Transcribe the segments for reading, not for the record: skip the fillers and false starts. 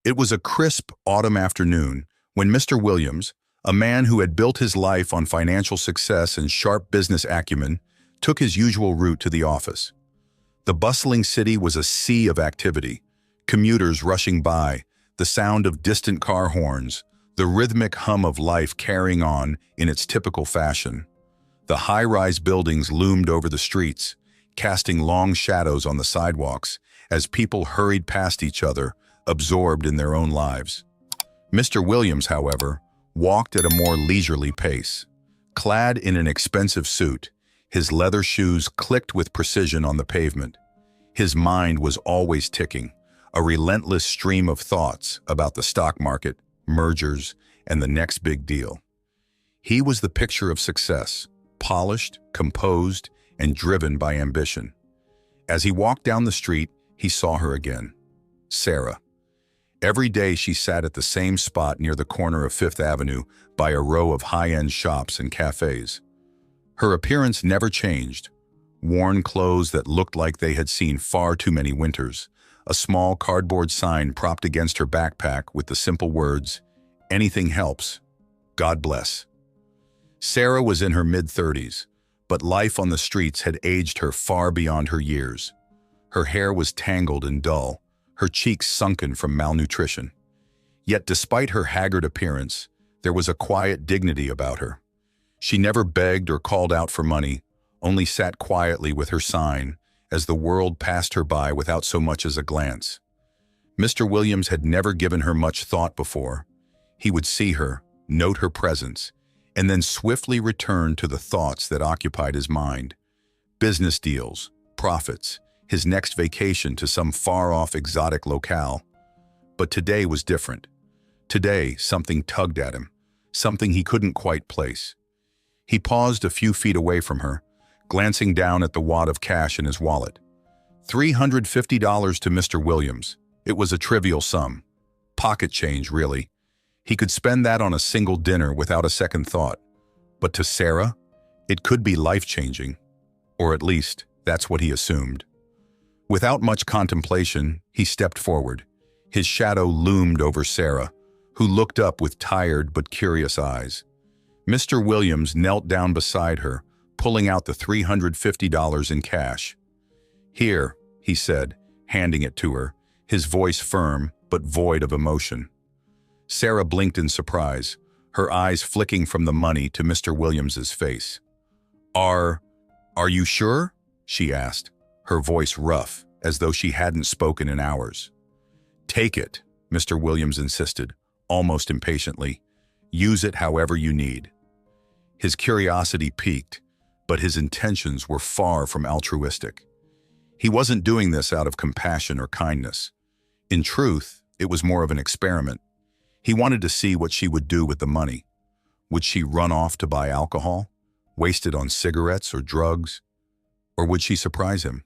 It was a crisp autumn afternoon when Mr. Williams, a man who had built his life on financial success and sharp business acumen, took his usual route to the office. The bustling city was a sea of activity, commuters rushing by, the sound of distant car horns, the rhythmic hum of life carrying on in its typical fashion. The high-rise buildings loomed over the streets, casting long shadows on the sidewalks as people hurried past each other, absorbed in their own lives. Mr. Williams, however, walked at a more leisurely pace. Clad in an expensive suit, his leather shoes clicked with precision on the pavement. His mind was always ticking, a relentless stream of thoughts about the stock market, mergers, and the next big deal. He was the picture of success, polished, composed, and driven by ambition. As he walked down the street, he saw her again. Sarah. Every day she sat at the same spot near the corner of Fifth Avenue by a row of high-end shops and cafes. Her appearance never changed. Worn clothes that looked like they had seen far too many winters, a small cardboard sign propped against her backpack with the simple words, "Anything helps. God bless." Sarah was in her mid-30s, but life on the streets had aged her far beyond her years. Her hair was tangled and dull, her cheeks sunken from malnutrition. Yet despite her haggard appearance, there was a quiet dignity about her. She never begged or called out for money, only sat quietly with her sign as the world passed her by without so much as a glance. Mr. Williams had never given her much thought before. He would see her, note her presence, and then swiftly return to the thoughts that occupied his mind. Business deals, profits, his next vacation to some far-off exotic locale. But today was different. Today, something tugged at him, something he couldn't quite place. He paused a few feet away from her, glancing down at the wad of cash in his wallet. $350 to Mr. Williams. It was a trivial sum. Pocket change, really. He could spend that on a single dinner without a second thought. But to Sarah, it could be life-changing. Or at least, that's what he assumed. Without much contemplation, he stepped forward. His shadow loomed over Sarah, who looked up with tired but curious eyes. Mr. Williams knelt down beside her, pulling out the $350 in cash. "Here," he said, handing it to her, his voice firm but void of emotion. Sarah blinked in surprise, her eyes flicking from the money to Mr. Williams's face. Are you sure?" she asked, her voice rough, as though she hadn't spoken in hours. "Take it," Mr. Williams insisted, almost impatiently. "Use it however you need." His curiosity piqued, but his intentions were far from altruistic. He wasn't doing this out of compassion or kindness. In truth, it was more of an experiment. He wanted to see what she would do with the money. Would she run off to buy alcohol, waste it on cigarettes or drugs? Or would she surprise him?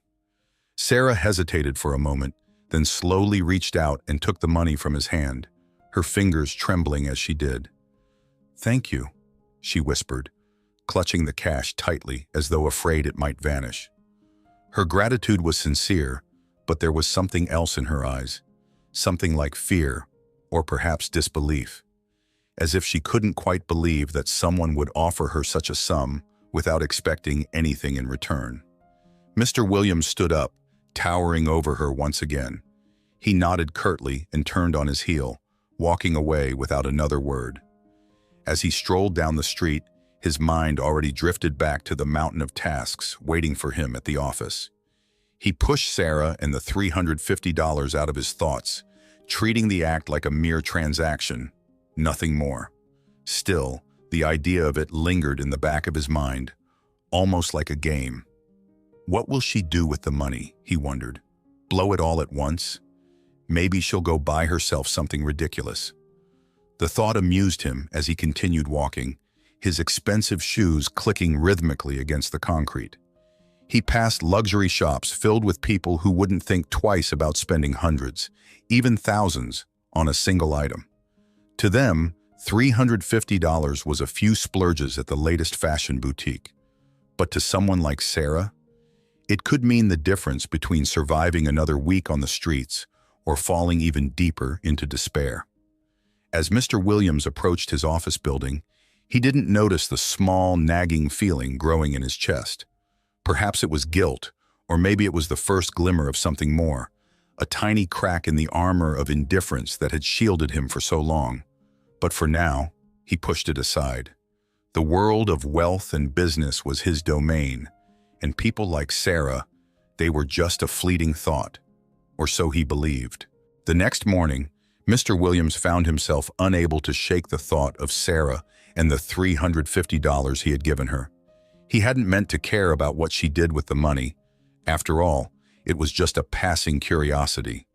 Sarah hesitated for a moment, then slowly reached out and took the money from his hand, her fingers trembling as she did. "Thank you," she whispered, clutching the cash tightly as though afraid it might vanish. Her gratitude was sincere, but there was something else in her eyes, something like fear, or perhaps disbelief, as if she couldn't quite believe that someone would offer her such a sum without expecting anything in return. Mr. Williams stood up, towering over her once again. He nodded curtly and turned on his heel, walking away without another word. As he strolled down the street, his mind already drifted back to the mountain of tasks waiting for him at the office. He pushed Sarah and the $350 out of his thoughts, treating the act like a mere transaction, nothing more. Still, the idea of it lingered in the back of his mind, almost like a game. What will she do with the money, he wondered. Blow it all at once? Maybe she'll go buy herself something ridiculous. The thought amused him as he continued walking, his expensive shoes clicking rhythmically against the concrete. He passed luxury shops filled with people who wouldn't think twice about spending hundreds, even thousands, on a single item. To them, $350 was a few splurges at the latest fashion boutique. But to someone like Sarah, it could mean the difference between surviving another week on the streets or falling even deeper into despair. As Mr. Williams approached his office building, he didn't notice the small, nagging feeling growing in his chest. Perhaps it was guilt, or maybe it was the first glimmer of something more, a tiny crack in the armor of indifference that had shielded him for so long. But for now, he pushed it aside. The world of wealth and business was his domain, and people like Sarah, they were just a fleeting thought, or so he believed. The next morning, Mr. Williams found himself unable to shake the thought of Sarah and the $350 he had given her. He hadn't meant to care about what she did with the money. After all, it was just a passing curiosity.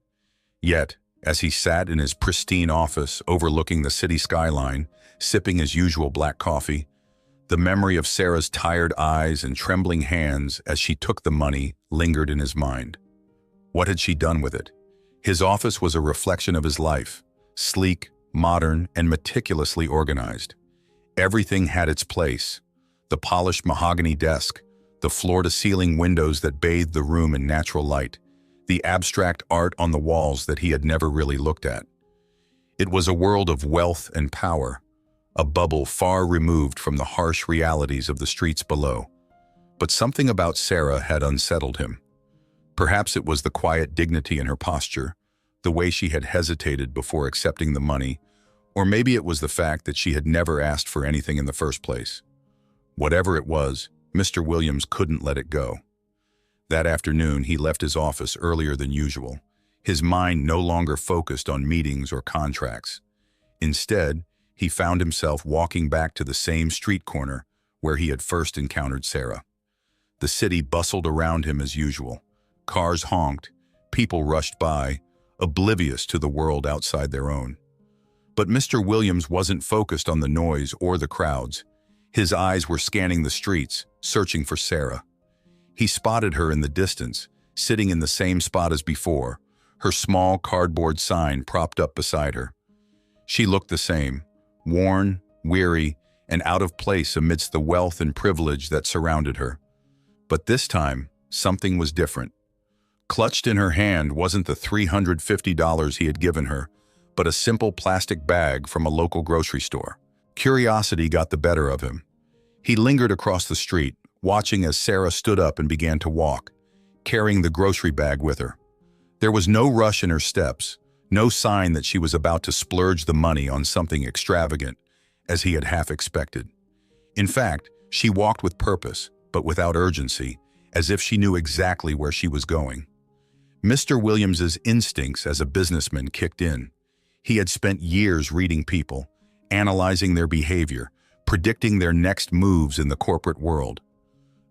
Yet, as he sat in his pristine office overlooking the city skyline, sipping his usual black coffee, the memory of Sarah's tired eyes and trembling hands as she took the money lingered in his mind. What had she done with it? His office was a reflection of his life, sleek, modern, and meticulously organized. Everything had its place: the polished mahogany desk, the floor-to-ceiling windows that bathed the room in natural light, the abstract art on the walls that he had never really looked at. It was a world of wealth and power, a bubble far removed from the harsh realities of the streets below. But something about Sarah had unsettled him. Perhaps it was the quiet dignity in her posture, the way she had hesitated before accepting the money, or maybe it was the fact that she had never asked for anything in the first place. Whatever it was, Mr. Williams couldn't let it go. That afternoon, he left his office earlier than usual, his mind no longer focused on meetings or contracts. Instead, he found himself walking back to the same street corner where he had first encountered Sarah. The city bustled around him as usual. Cars honked, people rushed by, oblivious to the world outside their own. But Mr. Williams wasn't focused on the noise or the crowds. His eyes were scanning the streets, searching for Sarah. He spotted her in the distance, sitting in the same spot as before, her small cardboard sign propped up beside her. She looked the same, worn, weary, and out of place amidst the wealth and privilege that surrounded her. But this time, something was different. Clutched in her hand wasn't the $350 he had given her, but a simple plastic bag from a local grocery store. Curiosity got the better of him. He lingered across the street, watching as Sarah stood up and began to walk, carrying the grocery bag with her. There was no rush in her steps, no sign that she was about to splurge the money on something extravagant, as he had half expected. In fact, she walked with purpose, but without urgency, as if she knew exactly where she was going. Mr. Williams's instincts as a businessman kicked in. He had spent years reading people, analyzing their behavior, predicting their next moves in the corporate world.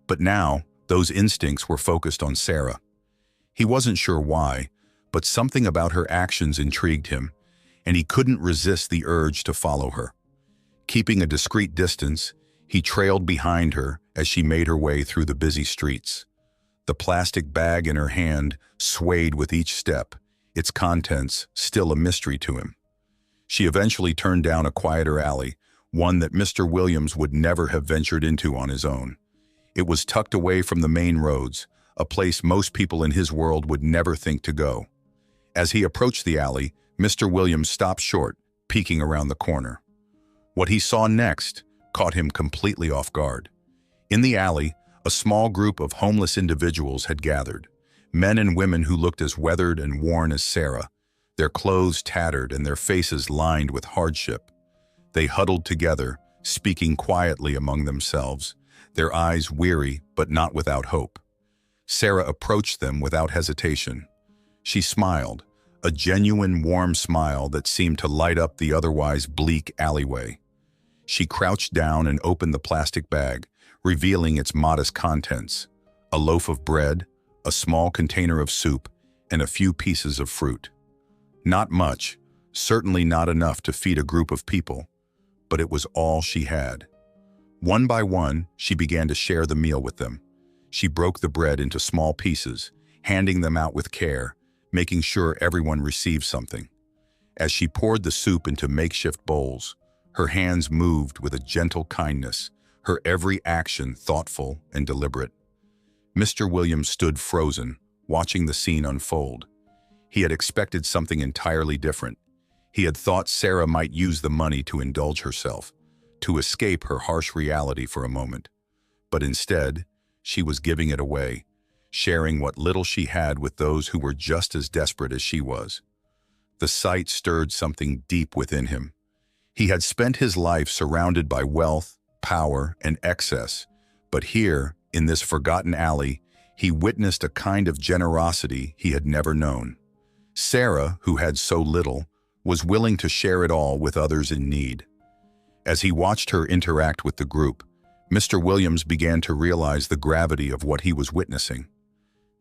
But now, those instincts were focused on Sarah. He wasn't sure why, but something about her actions intrigued him, and he couldn't resist the urge to follow her. Keeping a discreet distance, he trailed behind her as she made her way through the busy streets. The plastic bag in her hand swayed with each step, its contents still a mystery to him. She eventually turned down a quieter alley, one that Mr. Williams would never have ventured into on his own. It was tucked away from the main roads, a place most people in his world would never think to go. As he approached the alley, Mr. Williams stopped short, peeking around the corner. What he saw next caught him completely off guard. In the alley, a small group of homeless individuals had gathered, men and women who looked as weathered and worn as Sarah, their clothes tattered and their faces lined with hardship. They huddled together, speaking quietly among themselves, their eyes weary but not without hope. Sarah approached them without hesitation. She smiled, a genuine warm smile that seemed to light up the otherwise bleak alleyway. She crouched down and opened the plastic bag, revealing its modest contents: a loaf of bread, a small container of soup, and a few pieces of fruit. Not much, certainly not enough to feed a group of people, but it was all she had. One by one, she began to share the meal with them. She broke the bread into small pieces, handing them out with care, making sure everyone received something. As she poured the soup into makeshift bowls, her hands moved with a gentle kindness, her every action thoughtful and deliberate. Mr. Williams stood frozen, watching the scene unfold. He had expected something entirely different. He had thought Sarah might use the money to indulge herself, to escape her harsh reality for a moment. But instead, she was giving it away, sharing what little she had with those who were just as desperate as she was. The sight stirred something deep within him. He had spent his life surrounded by wealth, power, and excess, but here, in this forgotten alley, he witnessed a kind of generosity he had never known. Sarah, who had so little, was willing to share it all with others in need. As he watched her interact with the group, Mr. Williams began to realize the gravity of what he was witnessing.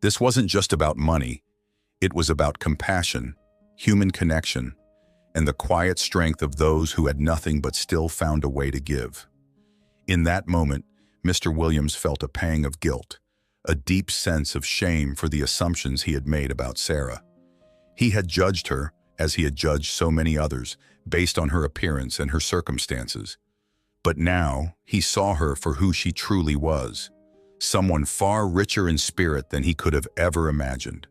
This wasn't just about money. It was about compassion, human connection, and the quiet strength of those who had nothing but still found a way to give. In that moment, Mr. Williams felt a pang of guilt, a deep sense of shame for the assumptions he had made about Sarah. He had judged her, as he had judged so many others, based on her appearance and her circumstances. But now, he saw her for who she truly was, someone far richer in spirit than he could have ever imagined.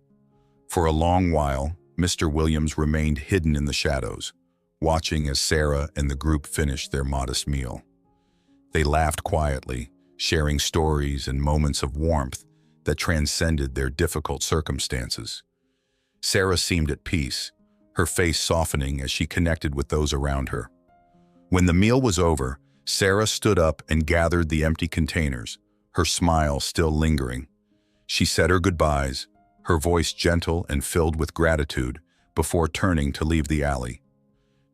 For a long while, Mr. Williams remained hidden in the shadows, watching as Sarah and the group finished their modest meal. They laughed quietly, sharing stories and moments of warmth that transcended their difficult circumstances. Sarah seemed at peace, her face softening as she connected with those around her. When the meal was over, Sarah stood up and gathered the empty containers, her smile still lingering. She said her goodbyes, her voice gentle and filled with gratitude, before turning to leave the alley.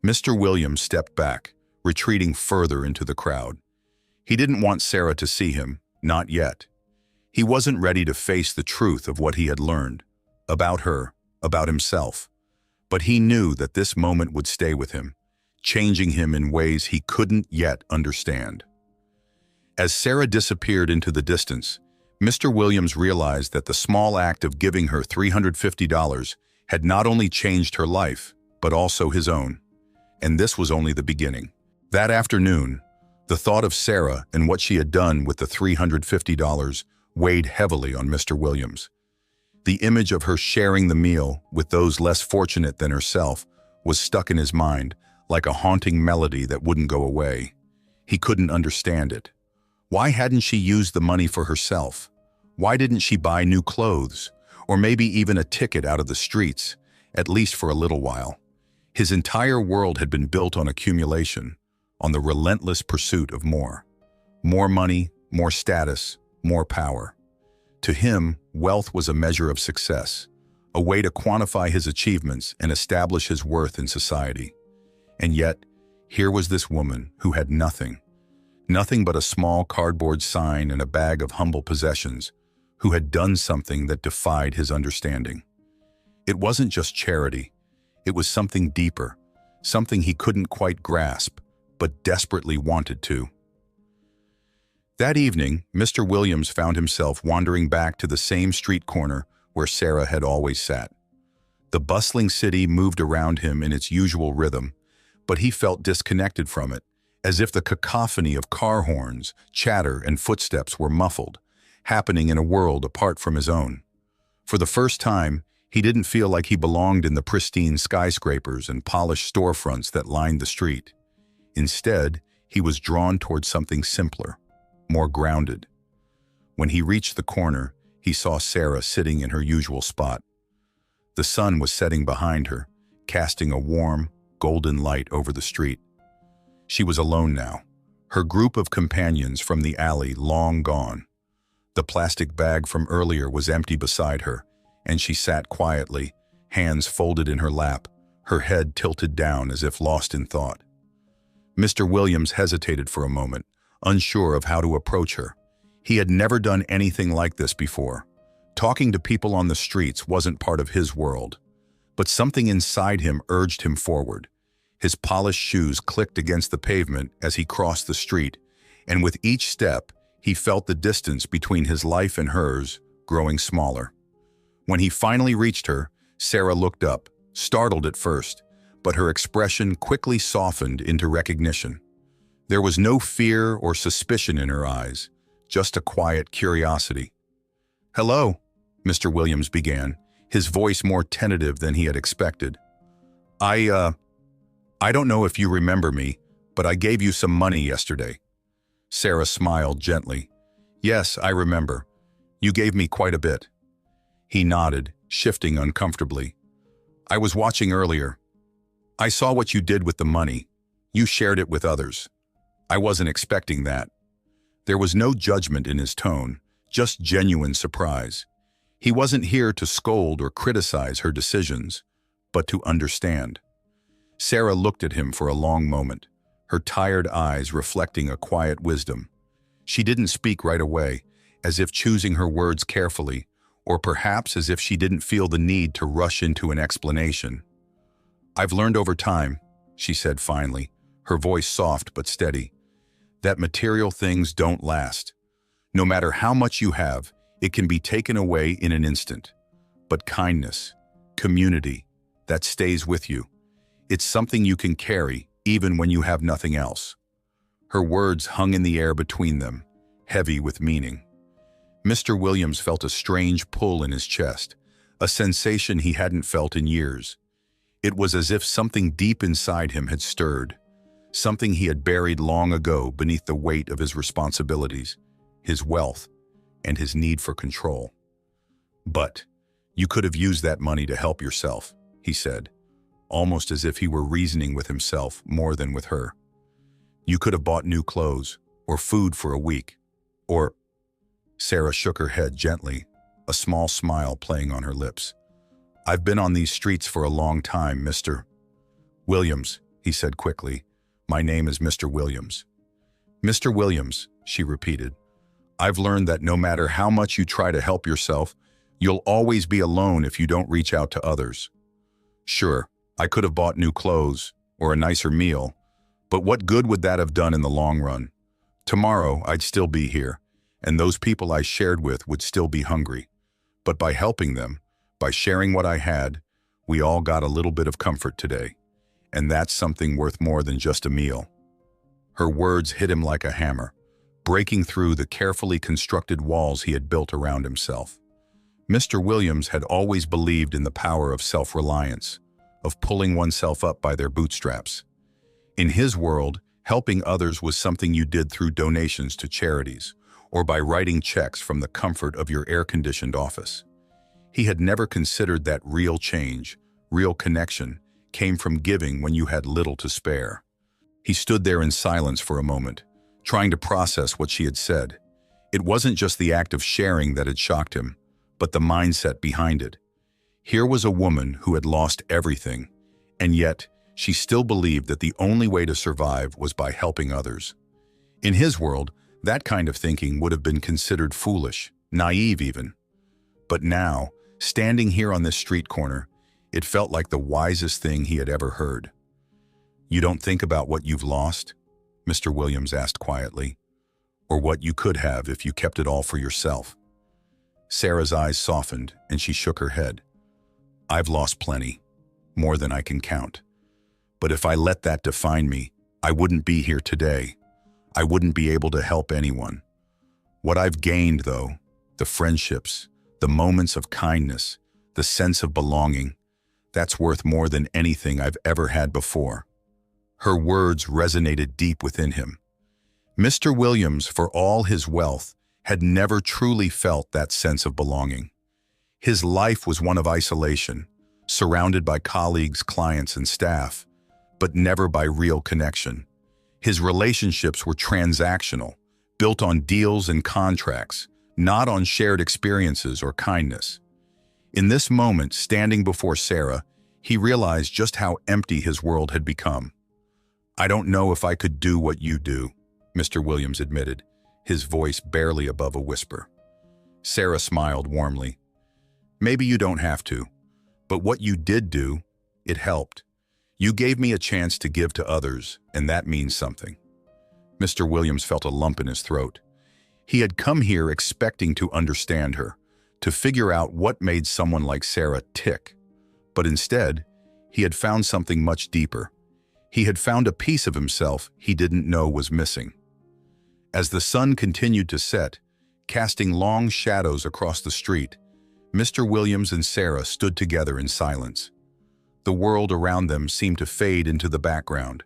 Mr. Williams stepped back, retreating further into the crowd. He didn't want Sarah to see him, not yet. He wasn't ready to face the truth of what he had learned, about her, about himself. But he knew that this moment would stay with him, changing him in ways he couldn't yet understand. As Sarah disappeared into the distance, Mr. Williams realized that the small act of giving her $350 had not only changed her life, but also his own. And this was only the beginning. That afternoon, the thought of Sarah and what she had done with the $350 weighed heavily on Mr. Williams. The image of her sharing the meal with those less fortunate than herself was stuck in his mind, like a haunting melody that wouldn't go away. He couldn't understand it. Why hadn't she used the money for herself? Why didn't she buy new clothes, or maybe even a ticket out of the streets, at least for a little while? His entire world had been built on accumulation, on the relentless pursuit of more. More money, more status, more power. To him, wealth was a measure of success, a way to quantify his achievements and establish his worth in society. And yet, here was this woman who had nothing. Nothing but a small cardboard sign and a bag of humble possessions, who had done something that defied his understanding. It wasn't just charity. It was something deeper, something he couldn't quite grasp, but desperately wanted to. That evening, Mr. Williams found himself wandering back to the same street corner where Sarah had always sat. The bustling city moved around him in its usual rhythm, but he felt disconnected from it, as if the cacophony of car horns, chatter, and footsteps were muffled, happening in a world apart from his own. For the first time, he didn't feel like he belonged in the pristine skyscrapers and polished storefronts that lined the street. Instead, he was drawn toward something simpler, more grounded. When he reached the corner, he saw Sarah sitting in her usual spot. The sun was setting behind her, casting a warm, golden light over the street. She was alone now, her group of companions from the alley long gone. The plastic bag from earlier was empty beside her, and she sat quietly, hands folded in her lap, her head tilted down as if lost in thought. Mr. Williams hesitated for a moment, unsure of how to approach her. He had never done anything like this before. Talking to people on the streets wasn't part of his world. But something inside him urged him forward. His polished shoes clicked against the pavement as he crossed the street, and with each step, he felt the distance between his life and hers growing smaller. When he finally reached her, Sarah looked up, startled at first, but her expression quickly softened into recognition. There was no fear or suspicion in her eyes, just a quiet curiosity. "Hello," Mr. Williams began, his voice more tentative than he had expected. I don't know if you remember me, but I gave you some money yesterday." Sarah smiled gently. "Yes, I remember. You gave me quite a bit." He nodded, shifting uncomfortably. "I was watching earlier. I saw what you did with the money. You shared it with others. I wasn't expecting that." There was no judgment in his tone, just genuine surprise. He wasn't here to scold or criticize her decisions, but to understand. Sarah looked at him for a long moment, her tired eyes reflecting a quiet wisdom. She didn't speak right away, as if choosing her words carefully, or perhaps as if she didn't feel the need to rush into an explanation. "I've learned over time," she said finally, her voice soft but steady, "that material things don't last. No matter how much you have, it can be taken away in an instant. But kindness, community, that stays with you. It's something you can carry even when you have nothing else." Her words hung in the air between them, heavy with meaning. Mr. Williams felt a strange pull in his chest, a sensation he hadn't felt in years. It was as if something deep inside him had stirred, something he had buried long ago beneath the weight of his responsibilities, his wealth, and his need for control. "But you could have used that money to help yourself," he said, almost as if he were reasoning with himself more than with her. "You could have bought new clothes, or food for a week, or—" Sarah shook her head gently, a small smile playing on her lips. "I've been on these streets for a long time, Mr. Williams," he said quickly. "My name is Mr. Williams." "Mr. Williams," she repeated. "I've learned that no matter how much you try to help yourself, you'll always be alone if you don't reach out to others. Sure, I could have bought new clothes or a nicer meal, but what good would that have done in the long run? Tomorrow, I'd still be here, and those people I shared with would still be hungry. But by helping them, by sharing what I had, we all got a little bit of comfort today, and that's something worth more than just a meal." Her words hit him like a hammer, breaking through the carefully constructed walls he had built around himself. Mr. Williams had always believed in the power of self-reliance, of pulling oneself up by their bootstraps. In his world, helping others was something you did through donations to charities, or by writing checks from the comfort of your air-conditioned office. He had never considered that real change, real connection, came from giving when you had little to spare. He stood there in silence for a moment, trying to process what she had said. It wasn't just the act of sharing that had shocked him, but the mindset behind it. Here was a woman who had lost everything, and yet she still believed that the only way to survive was by helping others. In his world, that kind of thinking would have been considered foolish, naive even. But now, standing here on this street corner, it felt like the wisest thing he had ever heard. "You don't think about what you've lost?" Mr. Williams asked quietly. "Or what you could have if you kept it all for yourself?" Sarah's eyes softened, and she shook her head. "I've lost plenty, more than I can count. But if I let that define me, I wouldn't be here today. I wouldn't be able to help anyone. What I've gained, though, the friendships, the moments of kindness, the sense of belonging, that's worth more than anything I've ever had before." Her words resonated deep within him. Mr. Williams, for all his wealth, had never truly felt that sense of belonging. His life was one of isolation, surrounded by colleagues, clients, and staff, but never by real connection. His relationships were transactional, built on deals and contracts, not on shared experiences or kindness. In this moment, standing before Sarah, he realized just how empty his world had become. "I don't know if I could do what you do," Mr. Williams admitted, his voice barely above a whisper. Sarah smiled warmly. "Maybe you don't have to, but what you did do, it helped. You gave me a chance to give to others, and that means something." Mr. Williams felt a lump in his throat. He had come here expecting to understand her, to figure out what made someone like Sarah tick. But instead, he had found something much deeper. He had found a piece of himself he didn't know was missing. As the sun continued to set, casting long shadows across the street, Mr. Williams and Sarah stood together in silence. The world around them seemed to fade into the background,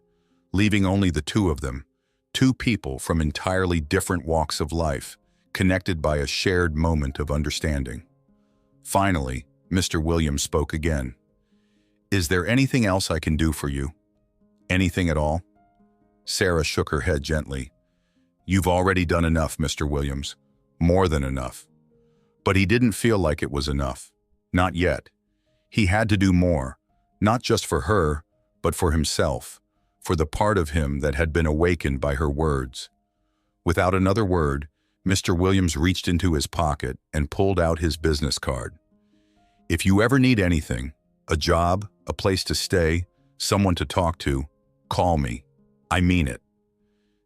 leaving only the two of them, two people from entirely different walks of life, connected by a shared moment of understanding. Finally, Mr. Williams spoke again. "Is there anything else I can do for you? Anything at all?" Sarah shook her head gently. "You've already done enough, Mr. Williams. More than enough." But he didn't feel like it was enough. Not yet. He had to do more, not just for her, but for himself, for the part of him that had been awakened by her words. Without another word, Mr. Williams reached into his pocket and pulled out his business card. "If you ever need anything, a job, a place to stay, someone to talk to, call me. I mean it."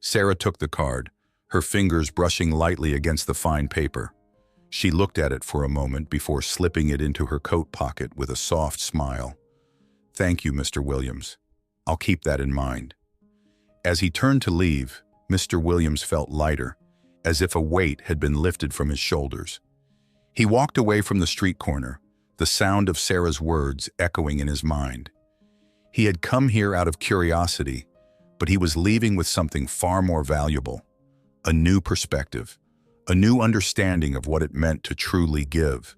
Sarah took the card, her fingers brushing lightly against the fine paper. She looked at it for a moment before slipping it into her coat pocket with a soft smile. "Thank you, Mr. Williams. I'll keep that in mind." As he turned to leave, Mr. Williams felt lighter, as if a weight had been lifted from his shoulders. He walked away from the street corner, the sound of Sarah's words echoing in his mind. He had come here out of curiosity, but he was leaving with something far more valuable: a new perspective, a new understanding of what it meant to truly give.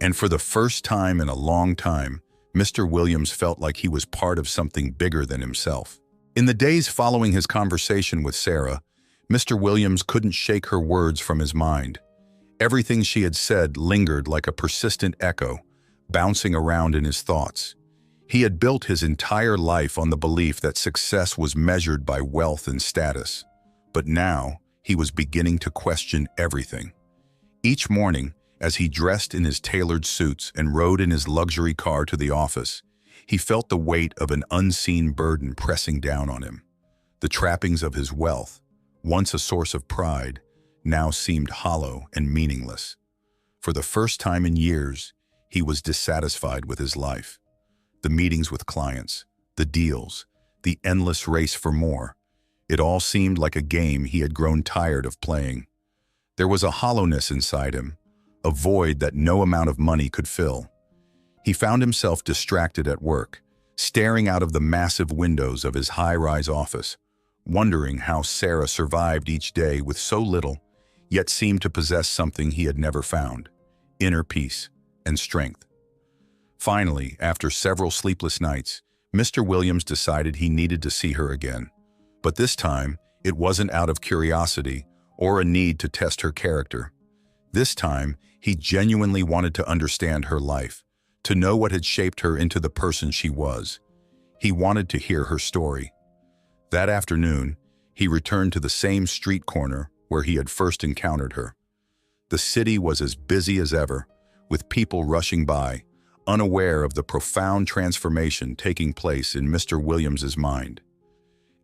And for the first time in a long time, Mr. Williams felt like he was part of something bigger than himself. In the days following his conversation with Sarah, Mr. Williams couldn't shake her words from his mind. Everything she had said lingered like a persistent echo, bouncing around in his thoughts. He had built his entire life on the belief that success was measured by wealth and status. But now, he was beginning to question everything. Each morning, as he dressed in his tailored suits and rode in his luxury car to the office, he felt the weight of an unseen burden pressing down on him. The trappings of his wealth, once a source of pride, now seemed hollow and meaningless. For the first time in years, he was dissatisfied with his life. The meetings with clients, the deals, the endless race for more. It all seemed like a game he had grown tired of playing. There was a hollowness inside him, a void that no amount of money could fill. He found himself distracted at work, staring out of the massive windows of his high-rise office, wondering how Sarah survived each day with so little, yet seemed to possess something he had never found: inner peace and strength. Finally, after several sleepless nights, Mr. Williams decided he needed to see her again. But this time, it wasn't out of curiosity or a need to test her character. This time, he genuinely wanted to understand her life, to know what had shaped her into the person she was. He wanted to hear her story. That afternoon, he returned to the same street corner where he had first encountered her. The city was as busy as ever, with people rushing by, unaware of the profound transformation taking place in Mr. Williams's mind.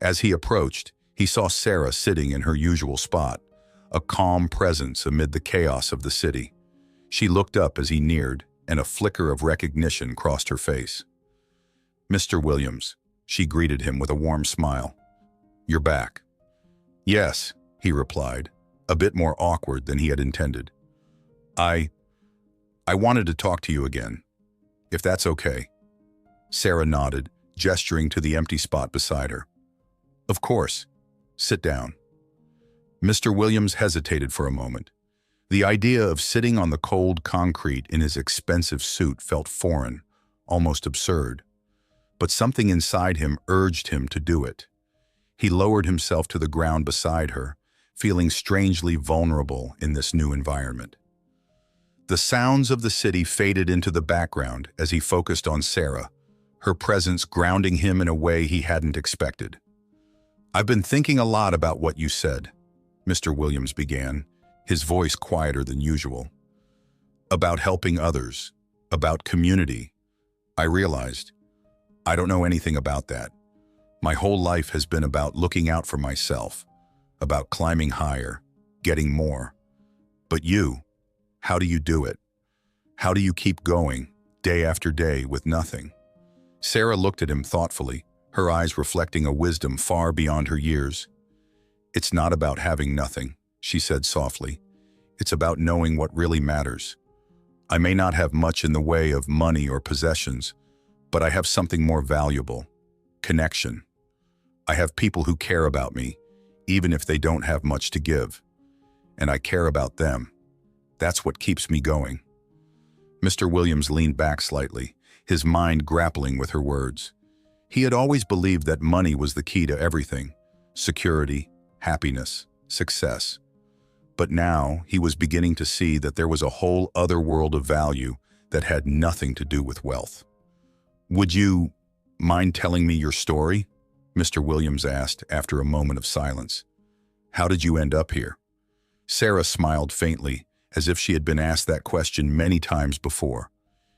As he approached, he saw Sarah sitting in her usual spot, a calm presence amid the chaos of the city. She looked up as he neared, and a flicker of recognition crossed her face. "Mr. Williams," she greeted him with a warm smile. "You're back." "Yes," he replied, a bit more awkward than he had intended. I wanted to talk to you again, if that's okay." Sarah nodded, gesturing to the empty spot beside her. "Of course. Sit down." Mr. Williams hesitated for a moment. The idea of sitting on the cold concrete in his expensive suit felt foreign, almost absurd. But something inside him urged him to do it. He lowered himself to the ground beside her, feeling strangely vulnerable in this new environment. The sounds of the city faded into the background as he focused on Sarah, her presence grounding him in a way he hadn't expected. "I've been thinking a lot about what you said," Mr. Williams began, his voice quieter than usual. "About helping others, about community. I realized, I don't know anything about that. My whole life has been about looking out for myself, about climbing higher, getting more. But you, how do you do it? How do you keep going, day after day, with nothing?" Sarah looked at him thoughtfully, her eyes reflecting a wisdom far beyond her years. "It's not about having nothing," she said softly. "It's about knowing what really matters. I may not have much in the way of money or possessions, but I have something more valuable: connection. I have people who care about me, even if they don't have much to give. And I care about them. That's what keeps me going." Mr. Williams leaned back slightly, his mind grappling with her words. He had always believed that money was the key to everything: security, happiness, success. But now he was beginning to see that there was a whole other world of value that had nothing to do with wealth. "Would you mind telling me your story?" Mr. Williams asked after a moment of silence. "How did you end up here?" Sarah smiled faintly, as if she had been asked that question many times before.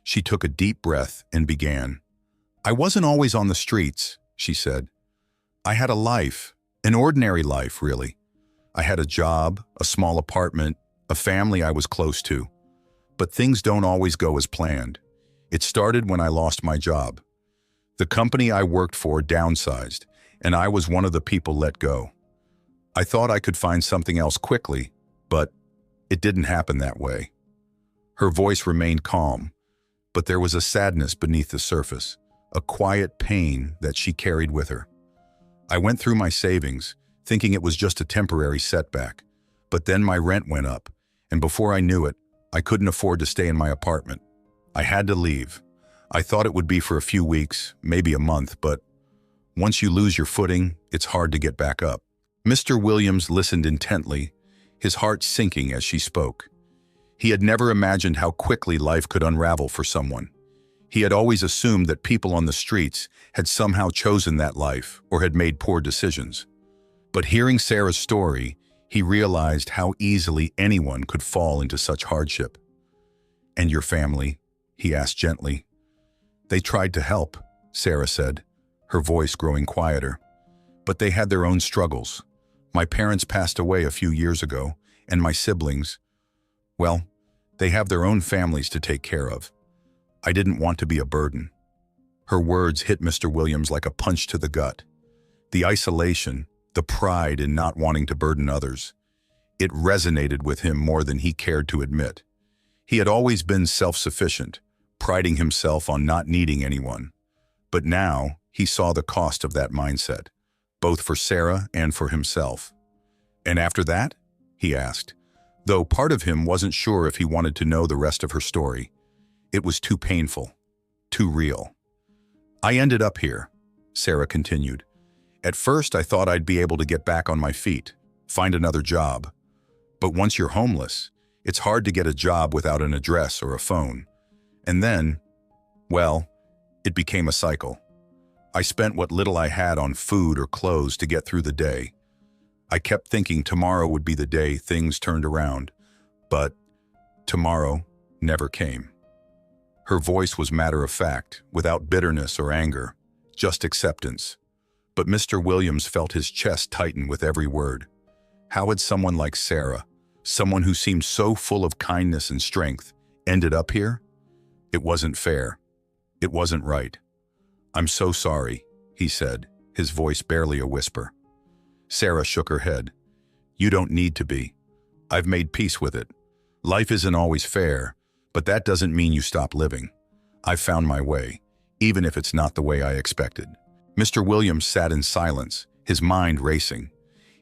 She took a deep breath and began. "I wasn't always on the streets," she said. "I had a life, an ordinary life, really. I had a job, a small apartment, a family I was close to. But things don't always go as planned. It started when I lost my job. The company I worked for downsized, and I was one of the people let go. I thought I could find something else quickly, but it didn't happen that way." Her voice remained calm, but there was a sadness beneath the surface, a quiet pain that she carried with her. "I went through my savings, thinking it was just a temporary setback. But then my rent went up, and before I knew it, I couldn't afford to stay in my apartment. I had to leave. I thought it would be for a few weeks, maybe a month, but once you lose your footing, it's hard to get back up." Mr. Williams listened intently, his heart sinking as she spoke. He had never imagined how quickly life could unravel for someone. He had always assumed that people on the streets had somehow chosen that life or had made poor decisions. But hearing Sarah's story, he realized how easily anyone could fall into such hardship. "And your family?" he asked gently. "They tried to help," Sarah said, her voice growing quieter. "But they had their own struggles. My parents passed away a few years ago, and my siblings, well, they have their own families to take care of. I didn't want to be a burden." Her words hit Mr. Williams like a punch to the gut. The isolation, the pride in not wanting to burden others. It resonated with him more than he cared to admit. He had always been self-sufficient, priding himself on not needing anyone. But now he saw the cost of that mindset, both for Sarah and for himself. "And after that?" he asked, though part of him wasn't sure if he wanted to know the rest of her story. It was too painful, too real. "I ended up here," Sarah continued. "At first I thought I'd be able to get back on my feet, find another job. But once you're homeless, it's hard to get a job without an address or a phone. And then, well, it became a cycle. I spent what little I had on food or clothes to get through the day. I kept thinking tomorrow would be the day things turned around, but tomorrow never came." Her voice was matter-of-fact, without bitterness or anger, just acceptance. But Mr. Williams felt his chest tighten with every word. How had someone like Sarah, someone who seemed so full of kindness and strength, ended up here? It wasn't fair. It wasn't right. "I'm so sorry," he said, his voice barely a whisper. Sarah shook her head. "You don't need to be. I've made peace with it. Life isn't always fair, but that doesn't mean you stop living. I've found my way, even if it's not the way I expected." Mr. Williams sat in silence, his mind racing.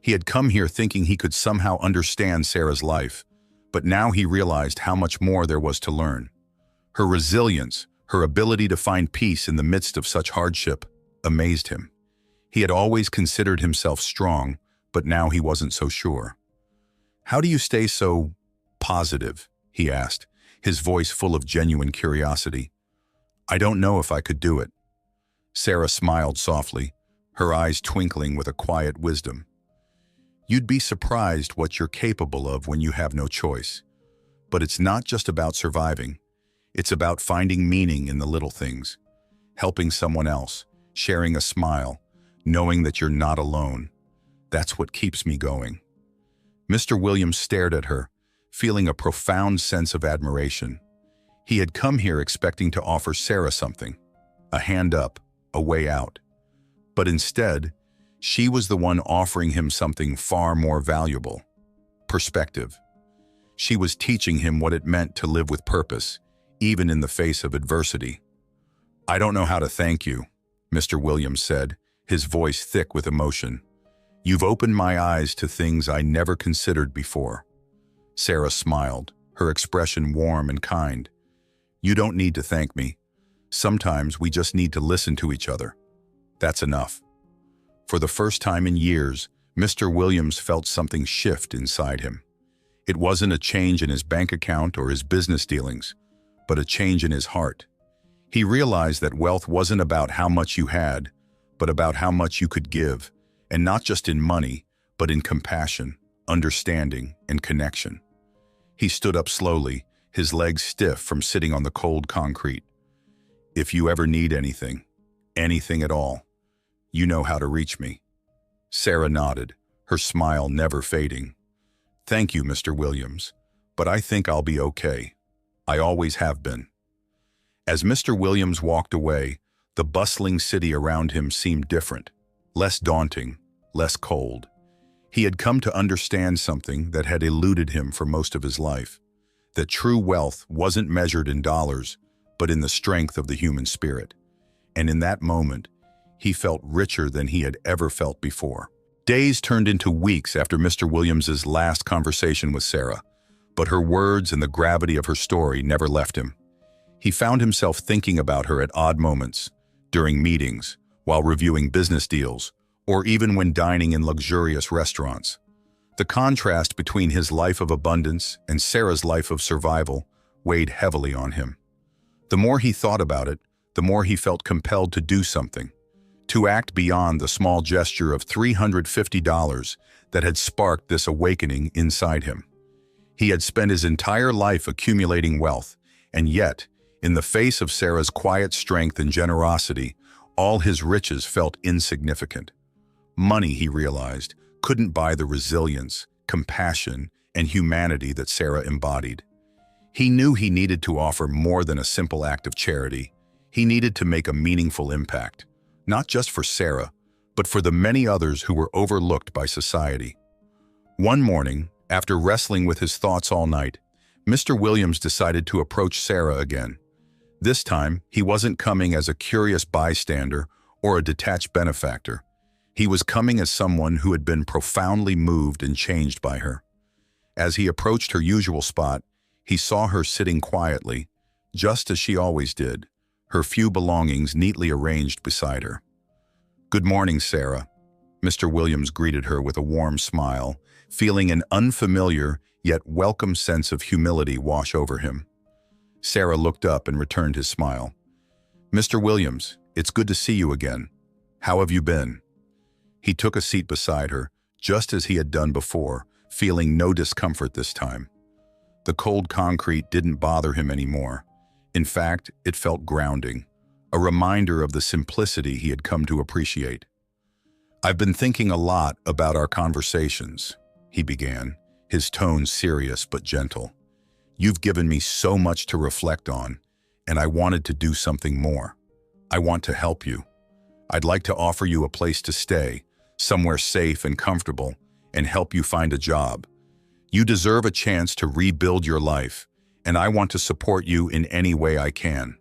He had come here thinking he could somehow understand Sarah's life, but now he realized how much more there was to learn. Her resilience, her ability to find peace in the midst of such hardship, amazed him. He had always considered himself strong, but now he wasn't so sure. "How do you stay so positive?" he asked, his voice full of genuine curiosity. "I don't know if I could do it." Sarah smiled softly, her eyes twinkling with a quiet wisdom. "You'd be surprised what you're capable of when you have no choice. But it's not just about surviving. It's about finding meaning in the little things, helping someone else, sharing a smile, knowing that you're not alone. That's what keeps me going." Mr. Williams stared at her, feeling a profound sense of admiration. He had come here expecting to offer Sarah something, a hand up, a way out. But instead, she was the one offering him something far more valuable: perspective. She was teaching him what it meant to live with purpose, even in the face of adversity. "I don't know how to thank you," Mr. Williams said, his voice thick with emotion. "You've opened my eyes to things I never considered before." Sarah smiled, her expression warm and kind. "You don't need to thank me. Sometimes we just need to listen to each other. That's enough." For the first time in years, Mr. Williams felt something shift inside him. It wasn't a change in his bank account or his business dealings, but a change in his heart. He realized that wealth wasn't about how much you had, but about how much you could give, and not just in money, but in compassion, understanding, and connection. He stood up slowly, his legs stiff from sitting on the cold concrete. "If you ever need anything, anything at all, you know how to reach me." Sarah nodded, her smile never fading. "Thank you, Mr. Williams, but I think I'll be okay. I always have been." As Mr. Williams walked away, the bustling city around him seemed different, less daunting, less cold. He had come to understand something that had eluded him for most of his life, that true wealth wasn't measured in dollars, but in the strength of the human spirit. And in that moment, he felt richer than he had ever felt before. Days turned into weeks after Mr. Williams's last conversation with Sarah, but her words and the gravity of her story never left him. He found himself thinking about her at odd moments, during meetings, while reviewing business deals, or even when dining in luxurious restaurants. The contrast between his life of abundance and Sarah's life of survival weighed heavily on him. The more he thought about it, the more he felt compelled to do something, to act beyond the small gesture of $350 that had sparked this awakening inside him. He had spent his entire life accumulating wealth, and yet, in the face of Sarah's quiet strength and generosity, all his riches felt insignificant. Money, he realized, couldn't buy the resilience, compassion, and humanity that Sarah embodied. He knew he needed to offer more than a simple act of charity. He needed to make a meaningful impact, not just for Sarah, but for the many others who were overlooked by society. One morning, after wrestling with his thoughts all night, Mr. Williams decided to approach Sarah again. This time, he wasn't coming as a curious bystander or a detached benefactor. He was coming as someone who had been profoundly moved and changed by her. As he approached her usual spot, he saw her sitting quietly, just as she always did, her few belongings neatly arranged beside her. "Good morning, Sarah." Mr. Williams greeted her with a warm smile, feeling an unfamiliar yet welcome sense of humility wash over him. Sarah looked up and returned his smile. "Mr. Williams, it's good to see you again. How have you been?" He took a seat beside her, just as he had done before, feeling no discomfort this time. The cold concrete didn't bother him anymore. In fact, it felt grounding, a reminder of the simplicity he had come to appreciate. "I've been thinking a lot about our conversations," he began, his tone serious but gentle. "You've given me so much to reflect on, and I wanted to do something more. I want to help you. I'd like to offer you a place to stay, somewhere safe and comfortable, and help you find a job. You deserve a chance to rebuild your life, and I want to support you in any way I can."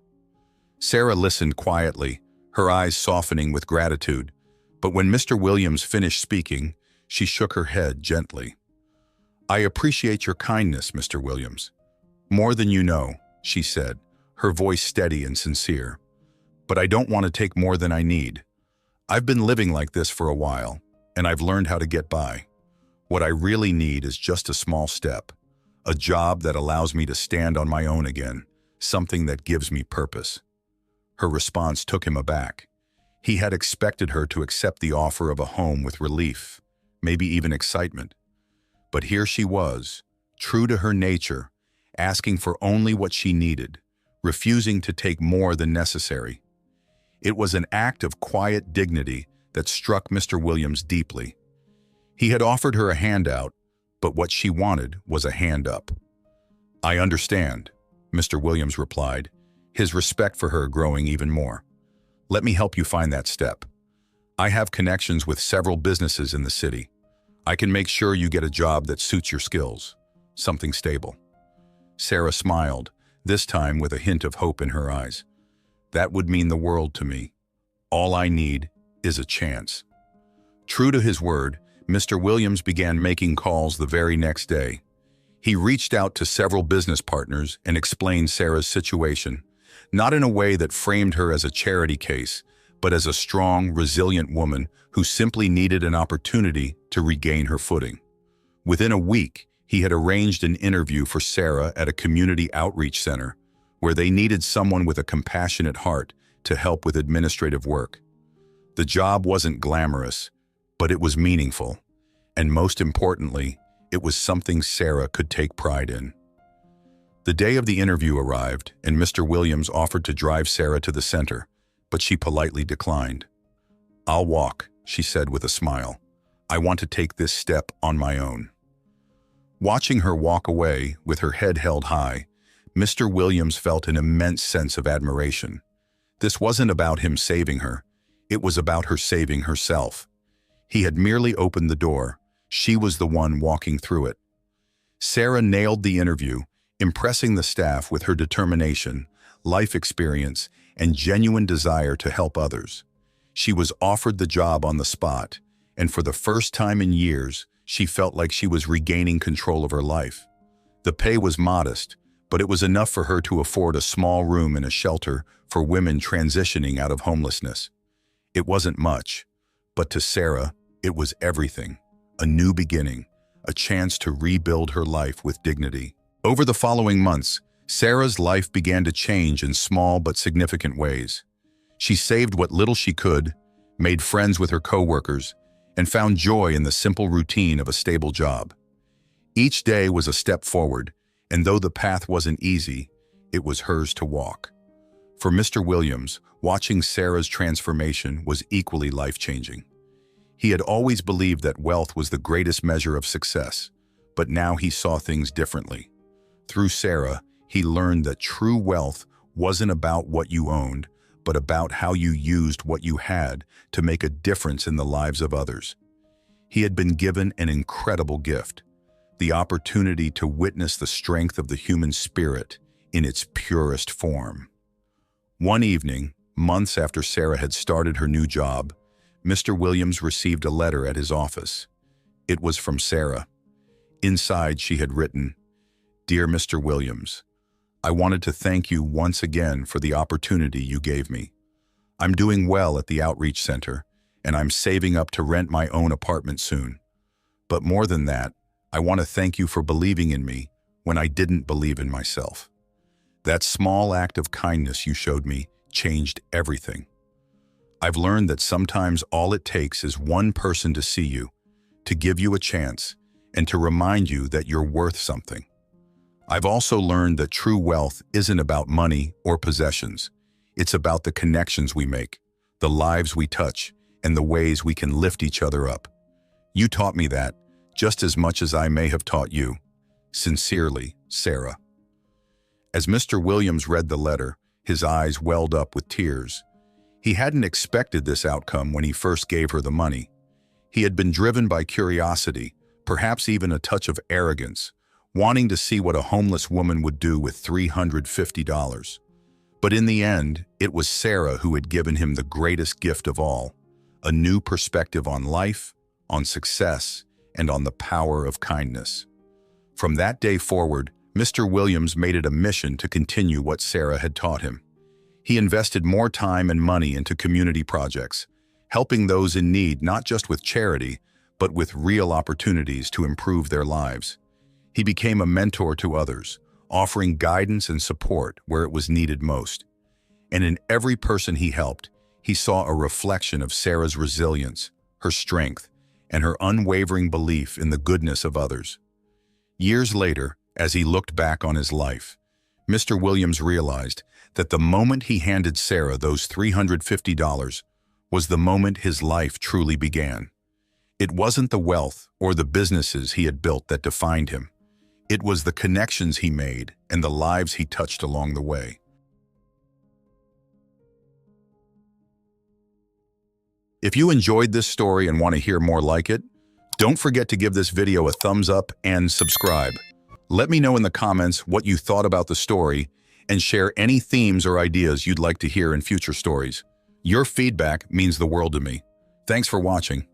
Sarah listened quietly, her eyes softening with gratitude, but when Mr. Williams finished speaking, she shook her head gently. "I appreciate your kindness, Mr. Williams. More than you know," she said, her voice steady and sincere. "But I don't want to take more than I need. I've been living like this for a while, and I've learned how to get by. What I really need is just a small step, a job that allows me to stand on my own again, something that gives me purpose." Her response took him aback. He had expected her to accept the offer of a home with relief, maybe even excitement. But here she was, true to her nature, asking for only what she needed, refusing to take more than necessary. It was an act of quiet dignity that struck Mr. Williams deeply. He had offered her a handout, but what she wanted was a hand up. "I understand," Mr. Williams replied, his respect for her growing even more. "Let me help you find that step. I have connections with several businesses in the city. I can make sure you get a job that suits your skills. something stable. Sarah smiled, this time with a hint of hope in her eyes. That would mean the world to me. All I need is a chance. True to his word, Mr. Williams began making calls the very next day. He reached out to several business partners and explained Sarah's situation, not in a way that framed her as a charity case, but as a strong, resilient woman who simply needed an opportunity to regain her footing. Within a week, he had arranged an interview for Sarah at a community outreach center, where they needed someone with a compassionate heart to help with administrative work. The job wasn't glamorous, but it was meaningful, and most importantly, it was something Sarah could take pride in. The day of the interview arrived, and Mr. Williams offered to drive Sarah to the center, but she politely declined. "I'll walk," she said with a smile. "I want to take this step on my own." Watching her walk away with her head held high, Mr. Williams felt an immense sense of admiration. This wasn't about him saving her, it was about her saving herself. He had merely opened the door, she was the one walking through it. Sarah nailed the interview, impressing the staff with her determination, life experience, and genuine desire to help others. She was offered the job on the spot, and for the first time in years, she felt like she was regaining control of her life. The pay was modest, but it was enough for her to afford a small room in a shelter for women transitioning out of homelessness. It wasn't much, but to Sarah, it was everything. A new beginning, a chance to rebuild her life with dignity. Over the following months, Sarah's life began to change in small but significant ways. She saved what little she could, made friends with her coworkers, and found joy in the simple routine of a stable job. Each day was a step forward, and though the path wasn't easy, it was hers to walk. For Mr. Williams, watching Sarah's transformation was equally life-changing. He had always believed that wealth was the greatest measure of success, but now he saw things differently. Through Sarah, he learned that true wealth wasn't about what you owned, but about how you used what you had to make a difference in the lives of others. He had been given an incredible gift, the opportunity to witness the strength of the human spirit in its purest form. One evening, months after Sarah had started her new job, Mr. Williams received a letter at his office. It was from Sarah. Inside, she had written, "Dear Mr. Williams, I wanted to thank you once again for the opportunity you gave me. I'm doing well at the outreach center, and I'm saving up to rent my own apartment soon. But more than that, I want to thank you for believing in me when I didn't believe in myself. That small act of kindness you showed me changed everything. I've learned that sometimes all it takes is one person to see you, to give you a chance, and to remind you that you're worth something. I've also learned that true wealth isn't about money or possessions. It's about the connections we make, the lives we touch, and the ways we can lift each other up. You taught me that, just as much as I may have taught you. Sincerely, Sarah." As Mr. Williams read the letter, his eyes welled up with tears. He hadn't expected this outcome when he first gave her the money. He had been driven by curiosity, perhaps even a touch of arrogance, wanting to see what a homeless woman would do with $350. But in the end, it was Sarah who had given him the greatest gift of all, a new perspective on life, on success, and on the power of kindness. From that day forward, Mr. Williams made it a mission to continue what Sarah had taught him. He invested more time and money into community projects, helping those in need not just with charity, but with real opportunities to improve their lives. He became a mentor to others, offering guidance and support where it was needed most. And in every person he helped, he saw a reflection of Sarah's resilience, her strength, and her unwavering belief in the goodness of others. Years later, as he looked back on his life, Mr. Williams realized that the moment he handed Sarah those $350 was the moment his life truly began. It wasn't the wealth or the businesses he had built that defined him. It was the connections he made and the lives he touched along the way. If you enjoyed this story and want to hear more like it, don't forget to give this video a thumbs up and subscribe. Let me know in the comments what you thought about the story and share any themes or ideas you'd like to hear in future stories. Your feedback means the world to me. Thanks for watching.